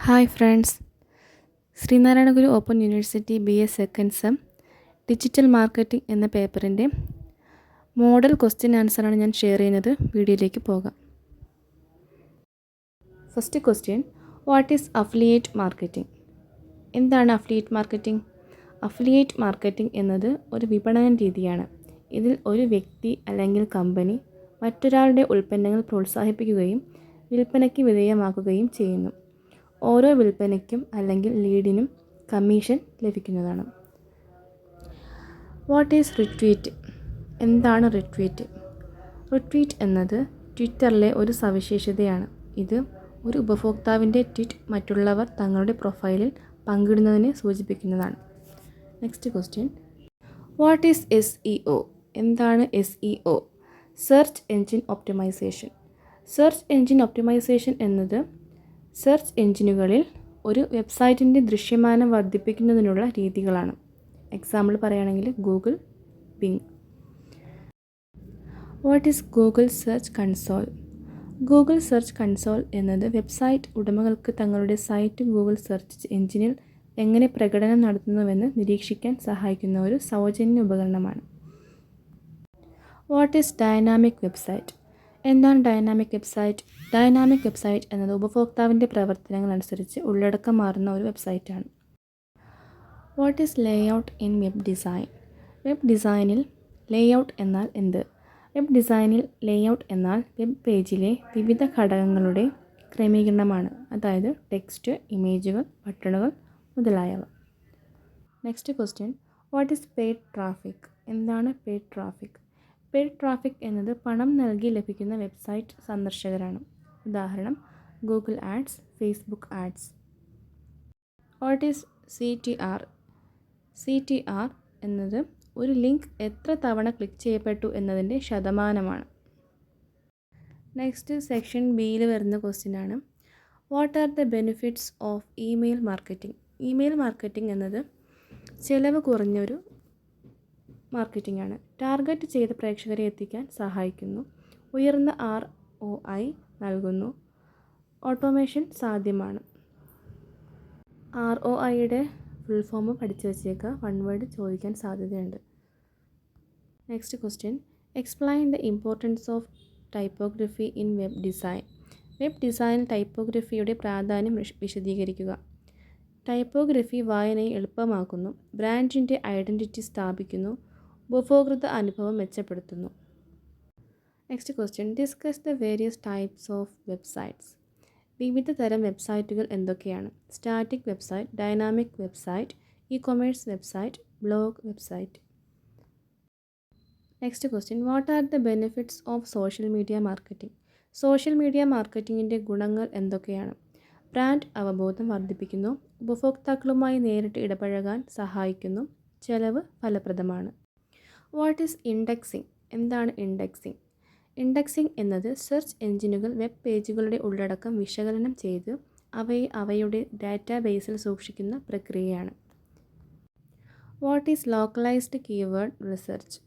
Hi friends, Sree Narayana Guru open university BA second sem digital marketing എന്ന പേപ്പറിൻ്റെ model question ആൻസറാണ് ഞാൻ share ചെയ്യുന്നത്. വീഡിയോയിലേക്ക് പോകാം. First question, what is affiliate marketing? എന്താണ് അഫിലിയേറ്റ് മാർക്കറ്റിംഗ്? അഫിലിയേറ്റ് മാർക്കറ്റിംഗ് എന്നത് ഒരു വിപണന രീതിയാണ്. ഇതിൽ ഒരു വ്യക്തി അല്ലെങ്കിൽ കമ്പനി മറ്റൊരാളുടെ ഉൽപ്പന്നങ്ങൾ പ്രോത്സാഹിപ്പിക്കുകയും വിൽപ്പനയ്ക്ക് വിധേയമാക്കുകയും ചെയ്യുന്നു. ഓരോ വിൽപ്പനയ്ക്കും അല്ലെങ്കിൽ ലീഡിനും കമ്മീഷൻ ലഭിക്കുന്നതാണ്. What is retweet? എന്താണ് റിട്വീറ്റ്? റിട്വീറ്റ് എന്നത് ട്വിറ്ററിലെ ഒരു സവിശേഷതയാണ്. ഇത് ഒരു ഉപഭോക്താവിൻ്റെ ട്വീറ്റ് മറ്റുള്ളവർ തങ്ങളുടെ പ്രൊഫൈലിൽ പങ്കിടുന്നതിനെ സൂചിപ്പിക്കുന്നതാണ്. Next question, what is SEO? എന്താണ് SEO? Search engine optimisation. Search engine optimisation എന്നത് സെർച്ച് എൻജിനുകളിൽ ഒരു വെബ്സൈറ്റിൻ്റെ ദൃശ്യമാനം വർദ്ധിപ്പിക്കുന്നതിനുള്ള രീതികളാണ്. എക്സാമ്പിൾ പറയുകയാണെങ്കിൽ Google, Bing. What is Google search console? Google search console എന്നത് വെബ്സൈറ്റ് ഉടമകൾക്ക് തങ്ങളുടെ സൈറ്റ് ഗൂഗിൾ സെർച്ച് എൻജിനിൽ എങ്ങനെ പ്രകടനം നടത്തുന്നുവെന്ന് നിരീക്ഷിക്കാൻ സഹായിക്കുന്ന ഒരു സൗജന്യ ഉപകരണമാണ്. What is dynamic website? എന്താണ് ഡൈനാമിക് വെബ്സൈറ്റ്? ഡൈനാമിക് വെബ്സൈറ്റ് എന്നത് ഉപഭോക്താവിൻ്റെ പ്രവർത്തനങ്ങൾ അനുസരിച്ച് ഉള്ളടക്കം മാറുന്ന ഒരു വെബ്സൈറ്റാണ്. What is layout in web design? Web ഡിസൈനിൽ ലേഔട്ട് എന്നാൽ എന്ത്? വെബ് ഡിസൈനിൽ ലേഔട്ട് എന്നാൽ വെബ് പേജിലെ വിവിധ ഘടകങ്ങളുടെ ക്രമീകരണമാണ്, അതായത് ടെക്സ്റ്റ്, ഇമേജുകൾ, ബട്ടണുകൾ മുതലായവ. Next question, what is paid traffic? എന്താണ് പെയ്ഡ് ട്രാഫിക്? പെയ്ഡ് ട്രാഫിക് എന്നത് പണം നൽകി ലഭിക്കുന്ന വെബ്സൈറ്റ് സന്ദർശകരാണ്. ഉദാഹരണം Google ads, Facebook ads. What is CTR? CTR എന്നത് ഒരു ലിങ്ക് എത്ര തവണ ക്ലിക്ക് ചെയ്യപ്പെട്ടു എന്നതിൻ്റെ ശതമാനമാണ്. നെക്സ്റ്റ് സെക്ഷൻ Bയിൽ വരുന്ന ക്വസ്റ്റ്യനാണ്, what are the benefits of email marketing? Email marketing എന്നത് ചിലവ് കുറഞ്ഞൊരു മാർക്കറ്റിംഗ് ആണ്. ടാർഗറ്റ് ചെയ്ത പ്രേക്ഷകരെ എത്തിക്കാൻ സഹായിക്കുന്നു. ഉയർന്ന ROI നൽകുന്നു. ഓട്ടോമേഷൻ സാധ്യമാണ്. ROIയുടെ ഫുൾ ഫോം പഠിച്ചു വച്ചേക്കുക, 1 വേർഡ് ചോദിക്കാൻ സാധ്യതയുണ്ട്. Next question, explain the importance of typography in web design. Web ഡിസൈനിൽ ടൈപ്പോഗ്രഫിയുടെ പ്രാധാന്യം വിശദീകരിക്കുക. ടൈപ്പോഗ്രഫി വായനയെ എളുപ്പമാക്കുന്നു, ബ്രാൻഡിൻ്റെ ഐഡൻറ്റിറ്റി സ്ഥാപിക്കുന്നു, ഉപഭോക്തൃ അനുഭവം മെച്ചപ്പെടുത്തുന്നു. Next question, discuss the various types of websites. വിവിധ തരം വെബ്സൈറ്റുകൾ എന്തൊക്കെയാണ്? Static website, dynamic website, e-commerce website, blog website. Next question, what are the benefits of social media marketing? Social media മാർക്കറ്റിംഗിൻ്റെ ഗുണങ്ങൾ എന്തൊക്കെയാണ്? ബ്രാൻഡ് അവബോധം വർദ്ധിപ്പിക്കുന്നു, ഉപഭോക്താക്കളുമായി നേരിട്ട് ഇടപഴകാൻ സഹായിക്കുന്നു, ചെലവ് ഫലപ്രദമാണ്. What is indexing? എന്താണ് ഇൻഡെക്സിംഗ്? ഇൻഡെക്സിംഗ് എന്നത് സെർച്ച് എൻജിനുകൾ വെബ് പേജുകളുടെ ഉള്ളടക്കം വിശകലനം ചെയ്ത് അവയെ അവയുടെ ഡാറ്റാബേസിൽ സൂക്ഷിക്കുന്ന പ്രക്രിയയാണ്. What is localised keyword research?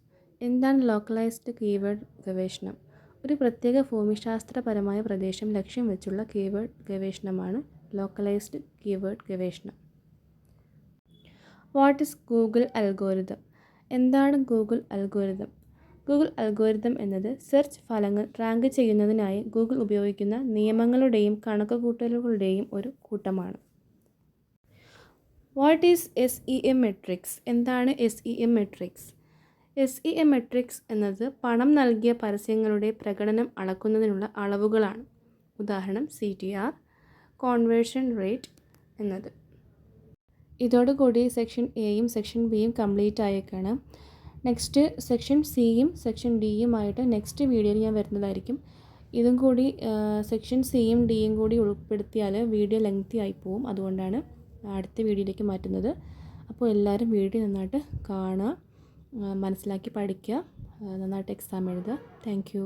എന്താണ് ലോക്കലൈസ്ഡ് കീവേഡ് ഗവേഷണം? ഒരു പ്രത്യേക ഭൂമിശാസ്ത്രപരമായ പ്രദേശം ലക്ഷ്യം വെച്ചുള്ള കീവേഡ് ഗവേഷണമാണ് ലോക്കലൈസ്ഡ് കീവേഡ് ഗവേഷണം. What is Google algorithm? എന്താണ് ഗൂഗിൾ അൽഗോരിതം? ഗൂഗിൾ അൽഗോരിതം എന്നത് സെർച്ച് ഫലങ്ങൾ റാങ്ക് ചെയ്യുന്നതിനായി ഗൂഗിൾ ഉപയോഗിക്കുന്ന നിയമങ്ങളുടെയും കണക്കുകൂട്ടലുകളുടെയും ഒരു കൂട്ടമാണ്. What is SEM matrix? എന്താണ് SEM മെട്രിക്സ്? SEM മെട്രിക്സ് എന്നത് പണം നൽകിയ പരസ്യങ്ങളുടെ പ്രകടനം അളക്കുന്നതിനുള്ള അളവുകളാണ്. ഉദാഹരണം CTR, കോൺവേർഷൻ റേറ്റ് എന്നത്. ഇതോടുകൂടി സെക്ഷൻ Aയും സെക്ഷൻ Bയും കംപ്ലീറ്റ് ആയേക്കാണ്. നെക്സ്റ്റ് സെക്ഷൻ Cയും സെക്ഷൻ Dയുമായിട്ട് നെക്സ്റ്റ് വീഡിയോയിൽ ഞാൻ വരുന്നതായിരിക്കും. ഇതും കൂടി സെക്ഷൻ Cയും Dയും കൂടി ഉൾപ്പെടുത്തിയാൽ വീഡിയോ ലെങ്തി ആയി പോവും. അതുകൊണ്ടാണ് അടുത്ത വീഡിയോയിലേക്ക് മാറ്റുന്നത്. അപ്പോൾ എല്ലാവരും വീഡിയോ നന്നായിട്ട് കാണുക, മനസ്സിലാക്കി പഠിക്കുക, നന്നായിട്ട് എക്സാം എഴുതുക. Thank you.